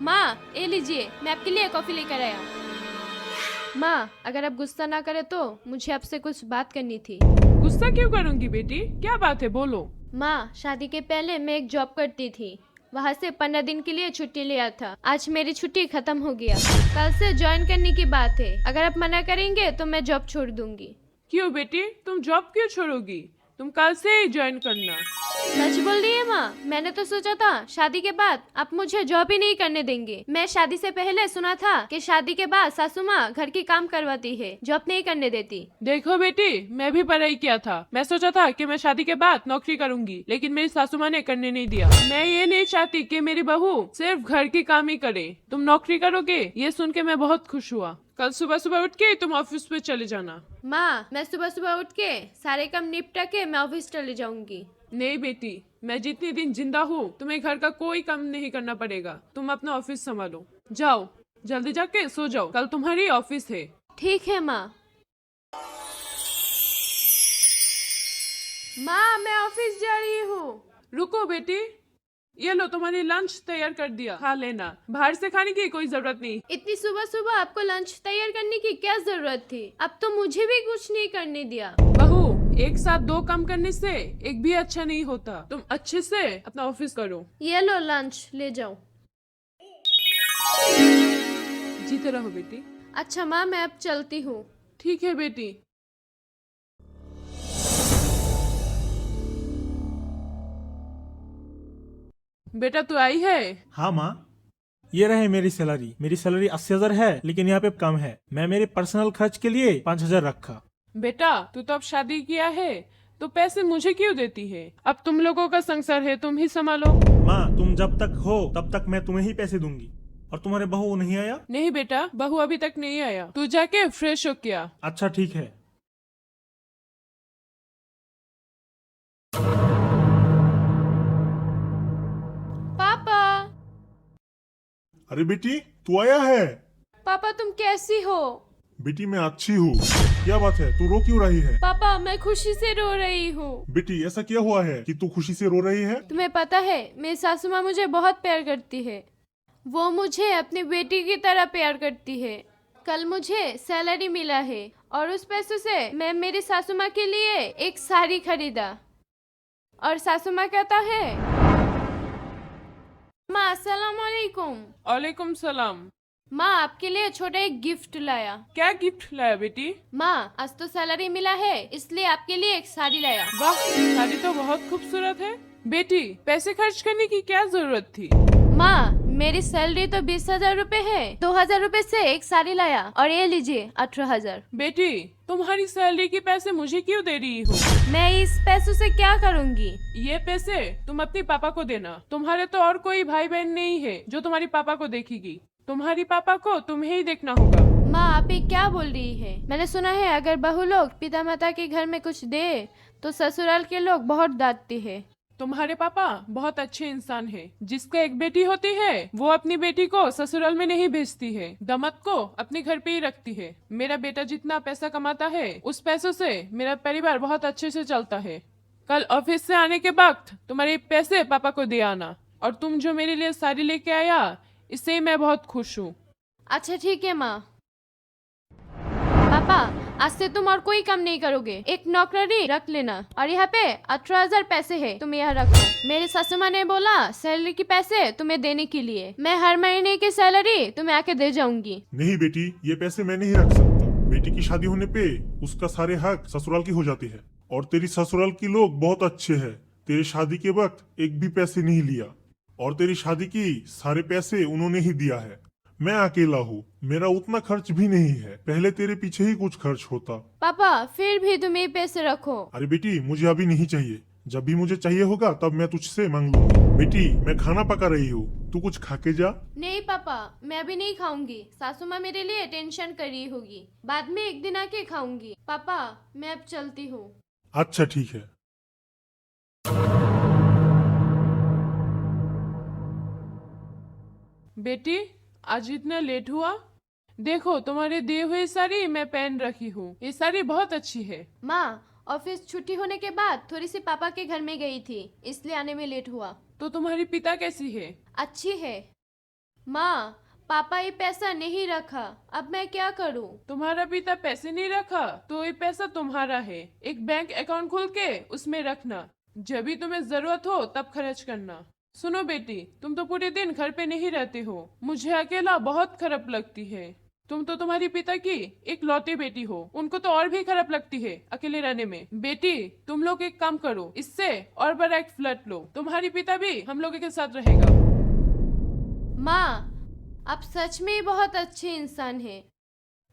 माँ, ये लीजिए, मैं आपके लिए कॉफी लेकर आया। माँ, अगर आप गुस्सा ना करें तो मुझे आपसे कुछ बात करनी थी। गुस्सा क्यों करूंगी बेटी, क्या बात है, बोलो। माँ, शादी के पहले मैं एक जॉब करती थी। वहाँ से 15 दिन के लिए छुट्टी लिया था। आज मेरी छुट्टी खत्म हो गया। कल से ज्वाइन करने की बात है। अगर आप मना करेंगे तो मैं जॉब छोड़ दूंगी। क्यों बेटी, तुम जॉब क्यों छोड़ोगी? तुम कल से ही ज्वाइन करना। सच बोल रही है माँ, मैंने तो सोचा था शादी के बाद आप मुझे जॉब ही नहीं करने देंगे। मैं शादी से पहले सुना था कि शादी के बाद सासू माँ घर की काम करवाती है, जॉब नहीं करने देती। देखो बेटी, मैं भी पढ़ाई किया था। मैं सोचा था कि मैं शादी के बाद नौकरी करूंगी, लेकिन मेरी सासू माँ ने करने नहीं दिया। मैं ये नहीं चाहती कि मेरी बहू सिर्फ घर की काम ही करे। तुम नौकरी करोगे ये सुन के मैं बहुत खुश हुआ। कल सुबह सुबह उठ के तुम ऑफिस पे चले जाना। माँ, मैं सुबह सुबह उठ के सारे काम निपटा के मैं ऑफिस चले जाऊंगी। नहीं बेटी, मैं जितने दिन जिंदा हूँ तुम्हें घर का कोई काम नहीं करना पड़ेगा। तुम अपना ऑफिस संभालो। जाओ, जल्दी जाके सो जाओ, कल तुम्हारी ऑफिस है। ठीक है माँ। माँ, मैं ऑफिस जा रही हूँ। रुको बेटी, ये लो तुम्हारी लंच तैयार कर दिया, खा लेना। बाहर से खाने की कोई जरूरत नहीं। इतनी सुबह सुबह आपको लंच तैयार करने की क्या जरूरत थी? अब तो मुझे भी कुछ नहीं करने दिया। बहू, एक साथ दो काम करने से एक भी अच्छा नहीं होता। तुम अच्छे से अपना ऑफिस करो। ये लो लंच, ले जाओ। जीते रहो बेटी। अच्छा माँ, मैं अब चलती हूँ। ठीक है बेटी। बेटा तू आई है? हाँ माँ, ये रहे मेरी सैलरी। मेरी सैलरी 80,000 है, लेकिन यहाँ पे कम है। मैं मेरे पर्सनल खर्च के लिए 5,000 रखा। बेटा तू तो अब शादी किया है, तो पैसे मुझे क्यों देती है? अब तुम लोगों का संसार है, तुम ही संभालो। माँ, तुम जब तक हो तब तक मैं तुम्हें ही पैसे दूंगी। और तुम्हारे बहू नहीं आया? नहीं बेटा, बहू अभी तक नहीं आया। तू जाके फ्रेश हो क्या। अच्छा ठीक है। पापा। अरे बेटी, तू आया है? पापा, तुम कैसी हो? बेटी मैं अच्छी हूँ। क्या बात है, तू रो क्यों रही है? पापा, मैं खुशी से रो रही हूँ। बेटी ऐसा क्या हुआ है कि तू खुशी से रो रही है? तुम्हें पता है, मेरी सासू माँ मुझे बहुत प्यार करती है। वो मुझे अपनी बेटी की तरह प्यार करती है। कल मुझे सैलरी मिला है और उस पैसों से मैं मेरी सासू माँ के लिए एक साड़ी खरीदा। और सासू माँ कहता है, माँ अस्सलाम वालेकुम। वालेकुम सलाम। माँ, आपके लिए छोटा एक गिफ्ट लाया। क्या गिफ्ट लाया बेटी? माँ, आज तो सैलरी मिला है, इसलिए आपके लिए एक साड़ी लाया। वाह, साड़ी तो बहुत खूबसूरत है। बेटी, पैसे खर्च करने की क्या जरूरत थी? माँ, मेरी सैलरी तो 20,000 रूपए है। 2,000 रूपए से एक साड़ी लाया और ये लीजिए 18,000। बेटी, तुम्हारी सैलरी के पैसे मुझे क्यों दे रही हो? मैं इस पैसों से क्या करूँगी? ये पैसे तुम अपने पापा को देना। तुम्हारे तो और कोई भाई बहन नहीं है जो तुम्हारी पापा को देखेगी। तुम्हारी पापा को तुम्हें ही देखना होगा। माँ, आप ये क्या बोल रही है? मैंने सुना है अगर बहू लोग पिता माता के घर में कुछ दे तो ससुराल के लोग बहुत डांटते हैं। तुम्हारे पापा बहुत अच्छे इंसान हैं। जिसको एक बेटी होती है वो अपनी बेटी को ससुराल में नहीं भेजती है, दामाद को अपने घर पे ही रखती है। मेरा बेटा जितना पैसा कमाता है उस पैसों से मेरा परिवार बहुत अच्छे से चलता है। कल ऑफिस से आने के वक्त तुम्हारे पैसे पापा को दे आना। और तुम जो मेरे लिए साड़ी लेके आया, इससे मैं बहुत खुश हूँ। अच्छा ठीक है माँ। पापा, आज से तुम और कोई काम नहीं करोगे। एक नौकरी रख लेना और यहाँ पे 18,000 पैसे है, तुम यहाँ रखो। मेरी सासू माँ ने बोला सैलरी के पैसे तुम्हें देने के लिए। मैं हर महीने की सैलरी तुम्हें आके दे जाऊंगी। नहीं बेटी, ये पैसे मैं नहीं रख सकता। बेटी की शादी होने पे उसका सारे हक ससुराल की हो जाती है। और तेरी ससुराल के लोग बहुत अच्छे हैं। तेरी शादी के वक्त एक भी पैसे नहीं लिया। और तेरी शादी की सारे पैसे उन्होंने ही दिया है। मैं अकेला हूँ, मेरा उतना खर्च भी नहीं है। पहले तेरे पीछे ही कुछ खर्च होता। पापा, फिर भी तुम ये पैसे रखो। अरे बेटी, मुझे अभी नहीं चाहिए। जब भी मुझे चाहिए होगा तब मैं तुझसे मांग लूंगी। बेटी मैं खाना पका रही हूँ, तू कुछ खा के जा। नहीं पापा, मैं अभी नहीं खाऊंगी। सासू माँ मेरे लिए टेंशन कर रही होगी। बाद में एक दिन आके खाऊंगी। पापा, मैं अब चलती हूँ। अच्छा ठीक है। बेटी, आज इतना लेट हुआ? देखो, तुम्हारे दिए हुए साड़ी मैं पहन रखी हूँ। ये साड़ी बहुत अच्छी है। माँ, ऑफिस छुट्टी होने के बाद थोड़ी सी पापा के घर में गई थी, इसलिए आने में लेट हुआ। तो तुम्हारी पिता कैसी है? अच्छी है। माँ, पापा ये पैसा नहीं रखा, अब मैं क्या करूँ? तुम्हारा पिता पैसे नहीं रखा तो ये पैसा तुम्हारा है। एक बैंक अकाउंट खोल के उसमें रखना, जब भी तुम्हें जरूरत हो तब खर्च करना। सुनो बेटी, तुम तो पूरे दिन घर पे नहीं रहते हो, मुझे अकेला बहुत खराब लगती है। तुम तो तुम्हारी पिता की एक लौती बेटी हो, उनको तो और भी खराब लगती है अकेले रहने में। बेटी, तुम लोग एक काम करो, इससे और बड़ा एक फ्लैट लो, तुम्हारी पिता भी हम लोगों के साथ रहेगा। माँ, आप सच में ही बहुत अच्छे इंसान हैं।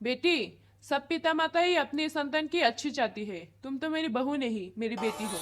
बेटी, सब पिता माता ही अपनी संतान की अच्छी चाहती है। तुम तो मेरी बहू नहीं, मेरी बेटी हो।